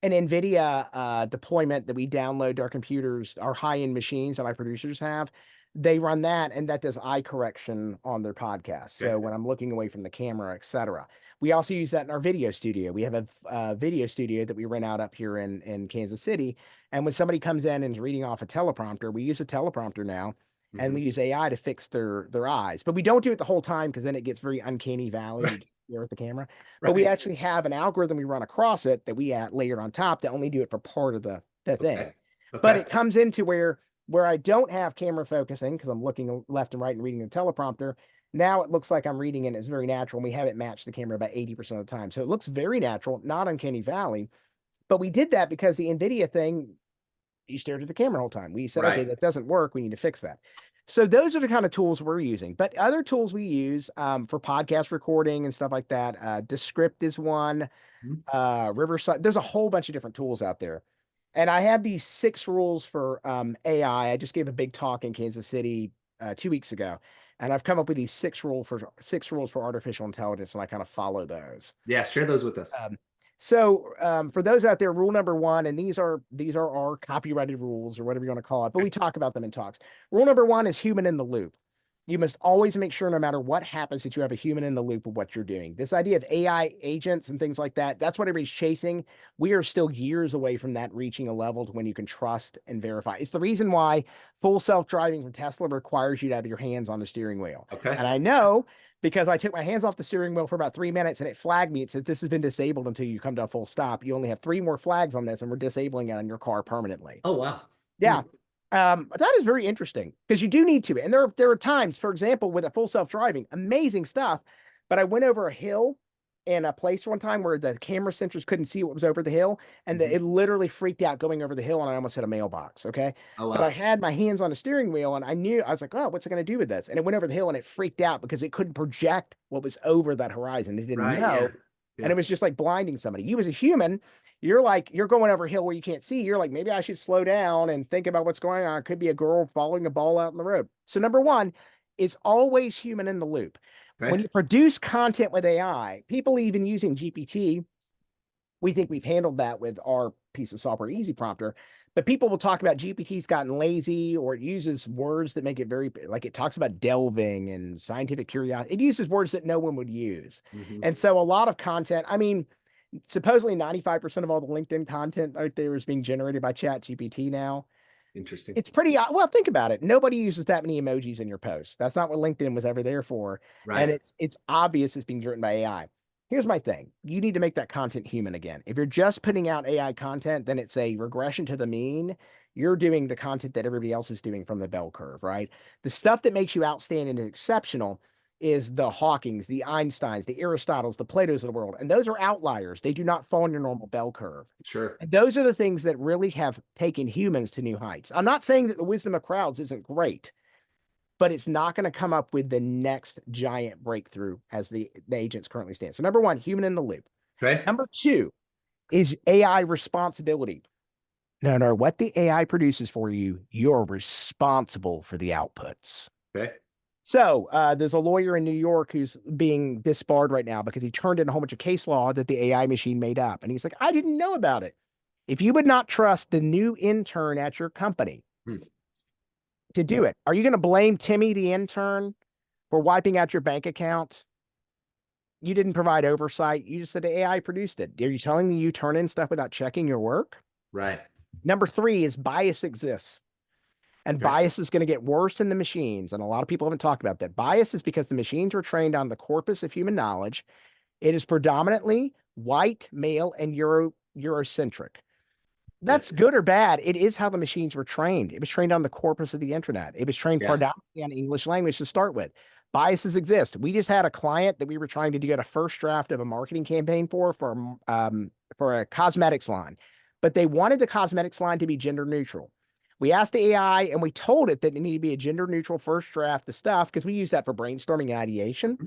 NVIDIA deployment that we download to our computers, our high-end machines that my producers have. They run that, and that does eye correction on their podcast. Okay. So when I'm looking away from the camera, etc. We also use that in our video studio. We have a video studio that we rent out up here in Kansas City. And when somebody comes in and is reading off a teleprompter, we use a teleprompter now, and Hmm. we use AI to fix their eyes. But we don't do it the whole time because then it gets very uncanny valley to Right. stare at the camera. But we Right. actually have an algorithm we run across it that we add layered on top that only do it for part of the thing. Okay. But Okay. it comes into where I don't have camera focusing because I'm looking left and right and reading the teleprompter. Now it looks like I'm reading it and it's very natural. And we have it match the camera about 80% of the time. So it looks very natural, not uncanny valley. But we did that because the NVIDIA thing, you stared at the camera the whole time. We said, okay, Right. that doesn't work. We need to fix that. So those are the kind of tools we're using. But other tools we use for podcast recording and stuff like that. Descript is one. Mhm. Riverside. There's a whole bunch of different tools out there. And I have these 6 rules for AI. I just gave a big talk in Kansas City 2 weeks ago, and I've come up with these 6 rules for artificial intelligence, and I kind of follow those. Yeah, share those with us. For those out there, rule number 1, and these are our copyrighted rules or whatever you want to call it, but we talk about them in talks. Rule number 1 is human in the loop. You must always make sure, no matter what happens, that you have a human in the loop of what you're doing. This idea of AI agents and things like that, that's what everybody's chasing. We are still years away from that reaching a level to when you can trust and verify. It's the reason why full self-driving from Tesla requires you to have your hands on the steering wheel. Okay. And I know because I took my hands off the steering wheel for about 3 minutes and it flagged me. It said, this has been disabled until you come to a full stop. You only have 3 more flags on this, and we're disabling it on your car permanently. Oh, wow. Yeah. That is very interesting because you do need to. And there are times, for example, with a full self-driving, amazing stuff. But I went over a hill in a place one time where the camera sensors couldn't see what was over the hill. And it literally freaked out going over the hill, and I almost hit a mailbox. Okay. Oh, But I wow. had my hands on the steering wheel, and I was like, oh, what's it going to do with this? And it went over the hill and it freaked out because it couldn't project what was over that horizon. It didn't Right. know. Yeah. And Yeah. it was just like blinding somebody. You as a human, you're going over a hill where you can't see. You're like, maybe I should slow down and think about what's going on. It could be a girl following a ball out in the road. So number 1 is always human in the loop. Okay. When you produce content with AI, people even using GPT, we think we've handled that with our piece of software, Easy Prompter. But people will talk about GPT's gotten lazy, or it uses words that make it very, like it talks about delving and scientific curiosity. It uses words that no one would use. And so a lot of content, I mean, supposedly 95% of all the LinkedIn content out there is being generated by Chat GPT now. Interesting. It's pretty, well, think about it. Nobody uses that many emojis in your posts. That's not what LinkedIn was ever there for. And Right. it's obvious it's being driven by AI. Here's my thing. You need to make that content human again. If you're just putting out AI content, then it's a regression to the mean. You're doing the content that everybody else is doing from the bell curve, right? The stuff that makes you outstanding and exceptional is the Hawkings, the Einsteins, the Aristotles, the Platos of the world. And those are outliers. They do not fall in your normal bell curve. Sure. And those are the things that really have taken humans to new heights. I'm not saying that the wisdom of crowds isn't great, but it's not going to come up with the next giant breakthrough as the agents currently stand. So number 1, human in the loop. Okay. Number 2 is AI responsibility. No matter what the AI produces for you, you're responsible for the outputs. Okay. So there's a lawyer in New York who's being disbarred right now because he turned in a whole bunch of case law that the AI machine made up. And he's like, I didn't know about it. If you would not trust the new intern at your company to do it, are you going to blame Timmy, the intern, for wiping out your bank account? You didn't provide oversight. You just said the AI produced it. Are you telling me you turn in stuff without checking your work? Right. Number 3 is bias exists. And bias is going to get worse in the machines. And a lot of people haven't talked about that. Bias is because the machines were trained on the corpus of human knowledge. It is predominantly white, male, and Eurocentric. That's good or bad. It is how the machines were trained. It was trained on the corpus of the internet. It was trained predominantly on English language to start with. Biases exist. We just had a client that we were trying to get a first draft of a marketing campaign for a cosmetics line, but they wanted the cosmetics line to be gender neutral. We asked the AI and we told it that it needed to be a gender neutral first draft of stuff because we use that for brainstorming and ideation.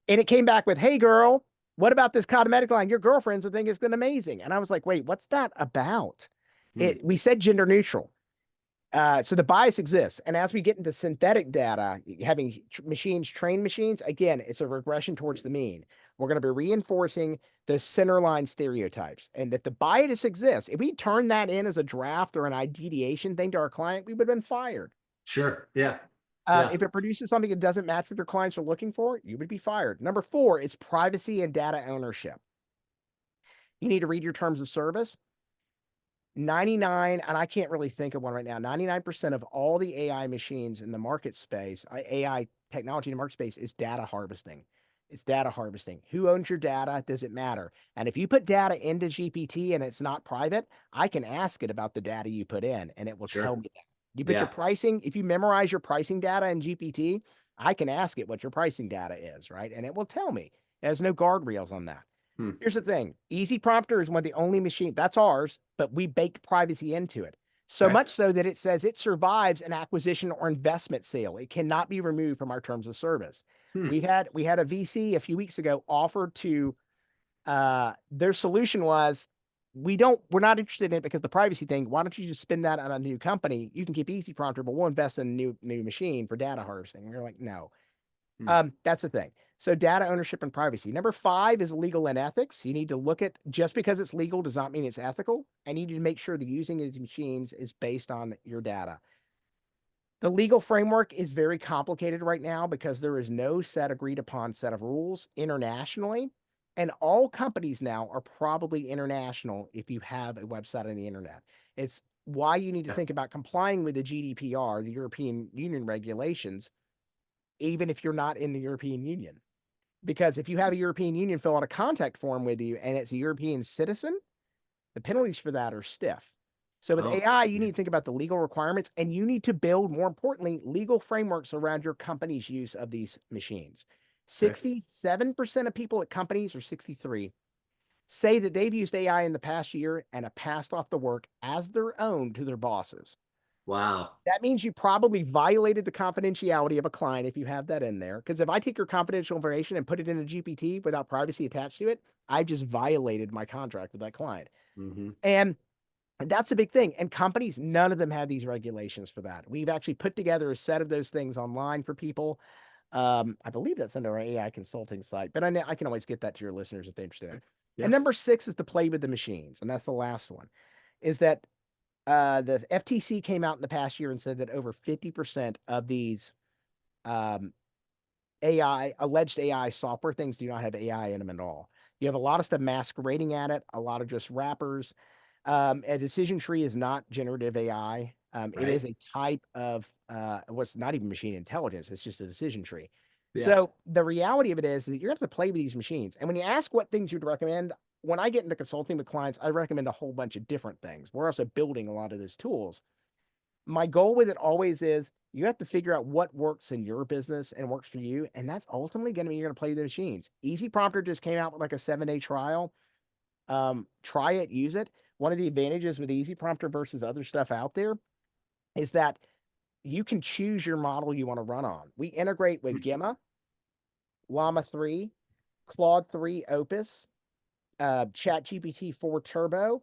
And it came back with, hey, girl, what about this cosmetic line? Your girlfriend's think it's been amazing. And I was like, wait, what's that about? We said gender neutral. So the bias exists. And as we get into synthetic data, having machines train machines, again, it's a regression towards the mean. We're going to be reinforcing the centerline stereotypes and that the bias exists. If we turn that in as a draft or an ideation thing to our client, we would have been fired. Sure. Yeah. If it produces something that doesn't match what your clients are looking for, you would be fired. Number 4 is privacy and data ownership. You need to read your terms of service. 99, and I can't really think of one right now, 99% of all the AI machines in the market space, AI technology in the market space is data harvesting. It's data harvesting. Who owns your data? Does it matter? And if you put data into GPT and it's not private, I can ask it about the data you put in and it will tell me that. You put your pricing, if you memorize your pricing data in GPT, I can ask it what your pricing data is, right? And it will tell me. It has no guardrails on that. Here's the thing. Easy Prompter is one of the only machine, that's ours, but we baked privacy into it. So much so that it says it survives an acquisition or investment sale. It cannot be removed from our terms of service. We had a VC a few weeks ago offered to, their solution was we're not interested in it because the privacy thing. Why don't you just spin that on a new company? You can keep Easy Prompter, but we'll invest in a new machine for data harvesting. And you're like, no. Hmm. That's the thing. So data ownership and privacy. Number 5 is legal and ethics. You need to look at, just because it's legal does not mean it's ethical. And you need to make sure the using of these machines is based on your data. The legal framework is very complicated right now because there is no set agreed upon set of rules internationally. And all companies now are probably international if you have a website on the internet. It's why you need to Yeah. think about complying with the GDPR, the European Union regulations, even if you're not in the European Union. Because if you have a European Union fill out a contact form with you and it's a European citizen, the penalties for that are stiff. So with Oh, AI, you yeah. need to think about the legal requirements, and you need to build, more importantly, legal frameworks around your company's use of these machines. Okay. 67% of people at companies, or 63, say that they've used AI in the past year and have passed off the work as their own to their bosses. Wow. That means you probably violated the confidentiality of a client if you have that in there. Because if I take your confidential information and put it in a GPT without privacy attached to it, I've just violated my contract with that client. Hmm. And that's a big thing. And companies, none of them have these regulations for that. We've actually put together a set of those things online for people. I believe that's under our AI consulting site, but I can always get that to your listeners if they're interested in it. And Yeah. number 6 is to play with the machines. And that's the last one, is that the FTC came out in the past year and said that over 50% of these um, alleged AI software things do not have AI in them at all. You have a lot of stuff masquerading at it, a lot of just wrappers. A decision tree is not generative AI. It Right. is a type of what's not even machine intelligence. It's just a decision tree. Yeah. So the reality of it is that you're going to have to play with these machines. And when you ask what things you'd recommend, when I get into consulting with clients, I recommend a whole bunch of different things. We're also building a lot of those tools. My goal with it always is you have to figure out what works in your business and works for you. And that's ultimately going to be you're going to play with the machines. Easy Prompter just came out with like a 7-day trial. Try it, use it. One of the advantages with Easy Prompter versus other stuff out there is that you can choose your model you want to run on. We integrate with Gemma, Llama 3, Claude 3 Opus, ChatGPT 4 Turbo,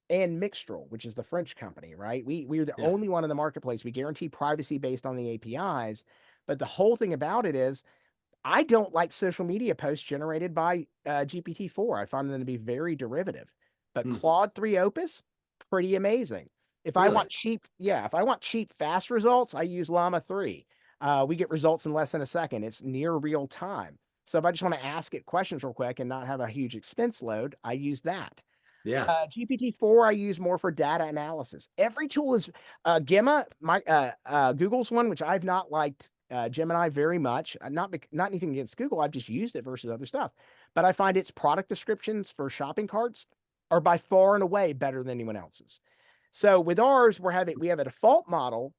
and Mixtral, which is the French company, right? We're the Yeah. only one in the marketplace. We guarantee privacy based on the APIs. But the whole thing about it is I don't like social media posts generated by GPT-4. I find them to be very derivative. But Hmm. Claude 3 Opus, pretty amazing. Really? If I want cheap, fast results, I use Llama 3. We get results in less than a second. It's near real time. So if I just want to ask it questions real quick and not have a huge expense load, I use that. Yeah. GPT-4 I use more for data analysis. Every tool is Gemma, Google's one, which I've not liked Gemini very much. Not anything against Google. I've just used it versus other stuff. But I find its product descriptions for shopping carts are by far and away better than anyone else's. So with ours, we have a default model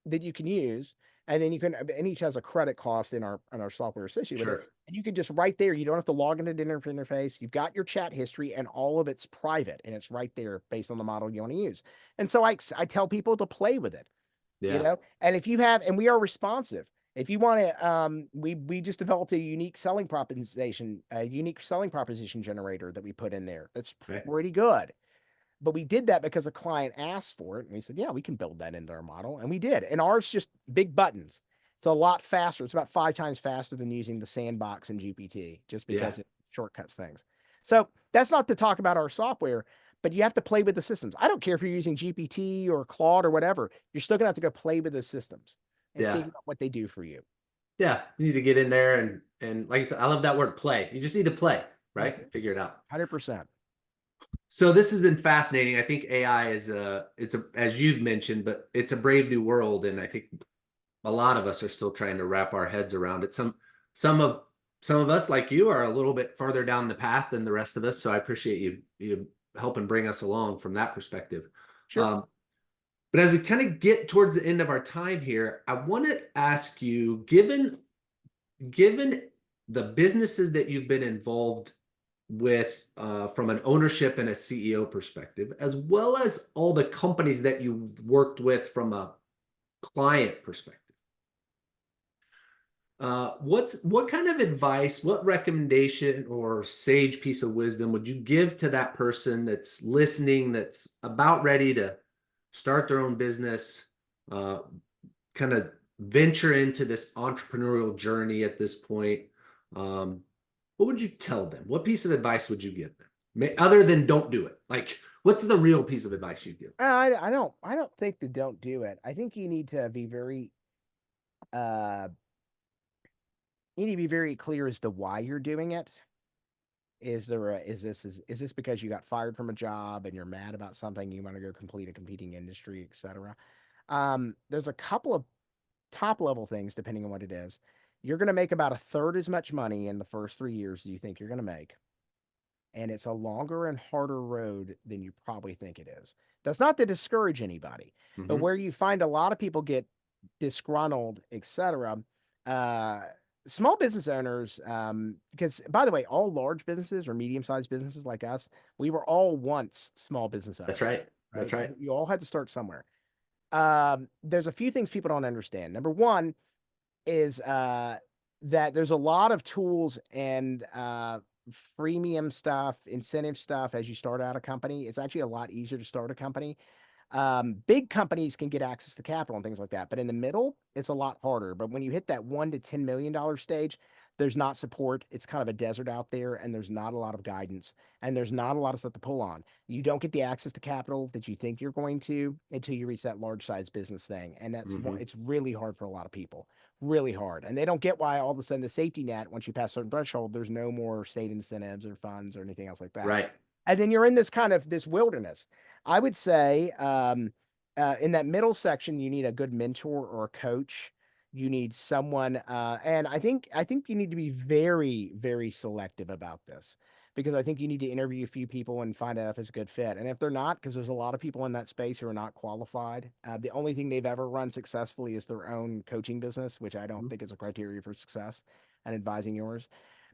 that you can use, and then and each has a credit cost in our software associated with it. Sure. And you can just right there, you don't have to log into the interface. You've got your chat history, and all of it's private, and it's right there based on the model you want to use. And so I tell people to play with it, Yeah. and if you have, and we are responsive. If you want to, we just developed a unique selling proposition generator that we put in there. That's Right. pretty good. But we did that because a client asked for it. And we said, yeah, we can build that into our model. And we did. And ours just big buttons. It's a lot faster. It's about 5 times faster than using the sandbox in GPT just Yeah. because it shortcuts things. So that's not to talk about our software, but you have to play with the systems. I don't care if you're using GPT or Claude or whatever. You're still going to have to go play with those systems and Yeah. figure out what they do for you. Yeah. You need to get in there and like I said, I love that word play. You just need to play, Mhm. right? Figure it out. 100%. So this has been fascinating. I think AI is as you've mentioned, but it's a brave new world, and I think a lot of us are still trying to wrap our heads around it. Some of some of us, like you, are a little bit further down the path than the rest of us. So I appreciate you helping bring us along from that perspective. Sure. Um, but as we kind of get towards the end of our time here, I want to ask you, given the businesses that you've been involved with from an ownership and a CEO perspective, as well as all the companies that you've worked with from a client perspective. What kind of advice, what recommendation or sage piece of wisdom would you give to that person that's listening, that's about ready to start their own business, kind of venture into this entrepreneurial journey at this point? Um, what would you tell them? What piece of advice would you give them? Other than don't do it. Like, what's the real piece of advice you give? I don't think that don't do it. I think you need to be very uh you need to be very clear as to why you're doing it. Is this because you got fired from a job and you're mad about something, you want to go complete a competing industry, etc. There's a couple of top level things depending on what it is. You're going to make about a third as much money in the first 3 years as you think you're going to make, and it's a longer and harder road than you probably think it is. That's not to discourage anybody, but Hmm. where you find a lot of people get disgruntled, etc. Uh, Small business owners, because by the way, all large businesses or medium-sized businesses like us, we were all once small business That's owners, right. That's right? right. You all had to start somewhere. There's a few things people don't understand. Number one is that there's a lot of tools and freemium stuff, incentive stuff as you start out a company. It's actually a lot easier to start a company. Big companies can get access to capital and things like that, but in the middle, it's a lot harder. But when you hit that $1 to $10 million stage, there's not support. It's kind of a desert out there, and there's not a lot of guidance, and there's not a lot of stuff to pull on. You don't get the access to capital that you think you're going to until you reach that large size business thing, and Hmm. it's really hard for a lot of people, really hard, and they don't get why all of a sudden the safety net once you pass a certain threshold, there's no more state incentives or funds or anything else like that, Right. and then you're in this kind of this wilderness. I would say in that middle section, you need a good mentor or a coach. You need someone, and I think you need to be very, very selective about this because I think you need to interview a few people and find out if it's a good fit. And if they're not, because there's a lot of people in that space who are not qualified, the only thing they've ever run successfully is their own coaching business, which I don't Mhm. think is a criteria for success and advising yours.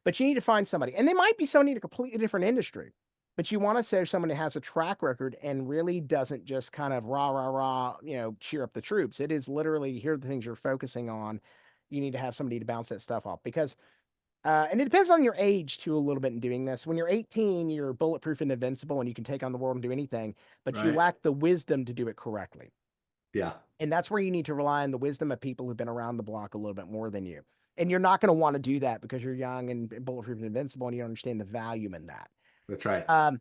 But you need to find somebody, and they might be somebody in a completely different industry, but you want to say someone that has a track record and really doesn't just kind of rah rah rah, cheer up the troops. It is literally here are the things you're focusing on. You need to have somebody to bounce that stuff off because and it depends on your age too a little bit in doing this. When you're 18, you're bulletproof and invincible and you can take on the world and do anything, but you Right. lack the wisdom to do it correctly. Yeah. And that's where you need to rely on the wisdom of people who've been around the block a little bit more than you. And you're not going to want to do that because you're young and bulletproof and invincible and you don't understand the value in that. That's right. Um,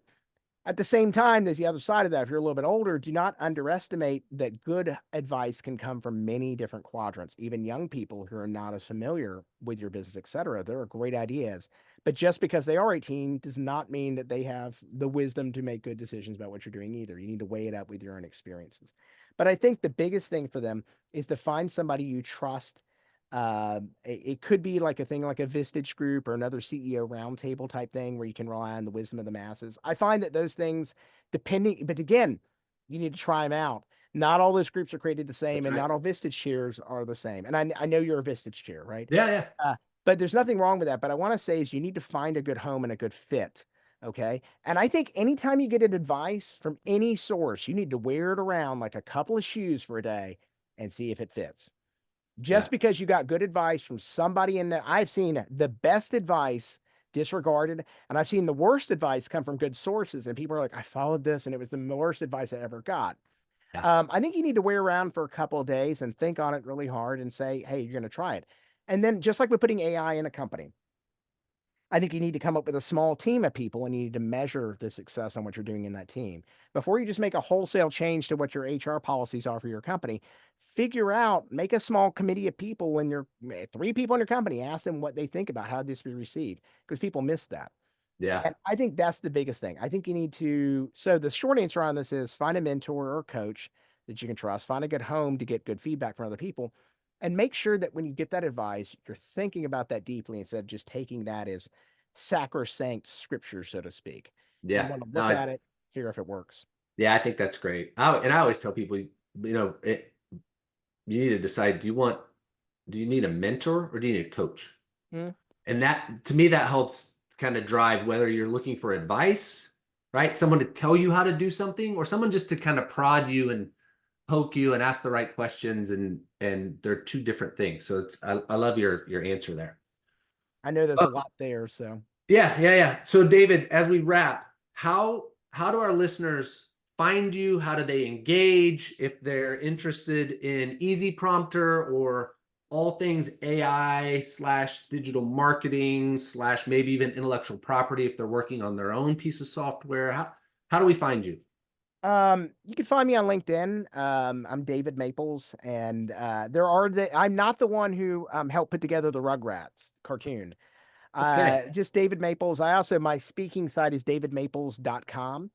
at the same time, there's the other side of that. If you're a little bit older, do not underestimate that good advice can come from many different quadrants. Even young people who are not as familiar with your business, et cetera, there are great ideas. But just because they are 18 does not mean that they have the wisdom to make good decisions about what you're doing either. You need to weigh it up with your own experiences. But I think the biggest thing for them is to find somebody you trust. It could be like a thing like a Vistage group or another CEO roundtable type thing where you can rely on the wisdom of the masses. I find that those things, depending, but again, you need to try them out. Not all those groups are created the same, That's and right. not all Vistage chairs are the same. And I know you're a Vistage chair, right? Yeah. Yeah. Uh, but there's nothing wrong with that. But I want to say is you need to find a good home and a good fit. Okay. And I think anytime you get an advice from any source, you need to wear it around like a couple of shoes for a day and see if it fits. Yeah. Just because you got good advice from somebody in there, I've seen the best advice disregarded, and I've seen the worst advice come from good sources. And people are like, I followed this, and it was the worst advice I ever got. Yeah. I think you need to wear around for a couple of days and think on it really hard and say, hey, you're going to try it. And then, just like with putting AI in a company, I think you need to come up with a small team of people and you need to measure the success on what you're doing in that team. Before you just make a wholesale change to what your HR policies are for your company, figure out, make a small committee of people in your 3 people in your company, ask them what they think about how this be received because people miss that. Yeah. And I think that's the biggest thing. I think you need to, so the short answer on this is find a mentor or coach that you can trust, find a good home to get good feedback from other people, and make sure that when you get that advice, you're thinking about that deeply instead of just taking that as sacrosanct scripture, so to speak. You Yeah. want to No, look at it, figure if it works. yeah, I think that's great. And I always tell people, you need to decide, do you need a mentor or do you need a coach? Mm, And that, to me, that helps kind of drive whether you're looking for advice, right? Someone to tell you how to do something or someone just to kind of prod you and poke you and ask the right questions, and they're two different things. So I love your answer there. I know there's Uh, a lot there. So yeah. So David, as we wrap, how do our listeners find you? How do they engage if they're interested in Easy Prompter or all things AI slash digital marketing slash maybe even intellectual property if they're working on their own piece of software? How do we find you? you can find me on LinkedIn. I'm David Maples, and I'm not the one who helped put together the Rugrats cartoon. Okay. Just David Maples. My speaking site is davidmaples.com. Okay.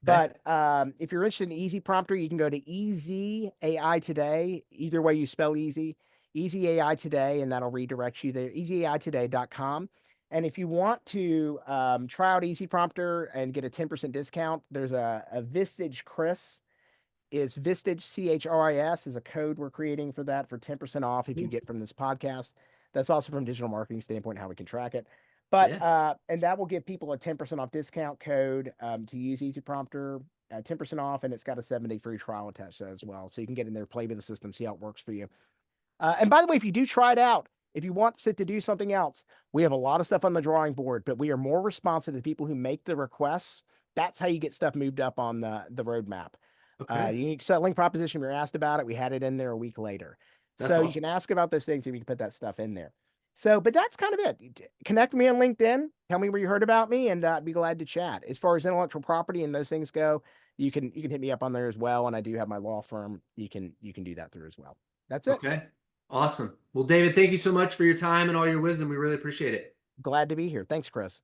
But if you're interested in Easy Prompter, you can go to Easy AI Today. Either way you spell easy, Easy AI Today, and that'll redirect you there. EasyAItoday.com. And if you want to try out Easy Prompter and get a 10% discount, there's a Vistage Chris. Is Vistage CHRIS is a code we're creating for that for 10% off if you get from this podcast. That's also from digital marketing standpoint, how we can track it. But Yeah. and that will give people a 10% off discount code to use Easy Prompter, 10% off, and it's got a 7-day free trial attached to that as well. So you can get in there, play with the system, see how it works for you. And by the way, if you do try it out, if you want it to do something else, we have a lot of stuff on the drawing board, but we are more responsive to people who make the requests. That's how you get stuff moved up on the roadmap. Okay. Unique settling proposition, we were asked about it. We had it in there a week later. That's So you awesome. can ask about those things and we can put that stuff in there. So, but that's kind of it. Connect with me on LinkedIn. Tell me where you heard about me, and I'd be glad to chat. As far as intellectual property and those things go, you can hit me up on there as well. And I do have my law firm. You can do that through as well. That's it. Okay. Awesome. Well, David, thank you so much for your time and all your wisdom. We really appreciate it. Glad to be here. Thanks, Chris.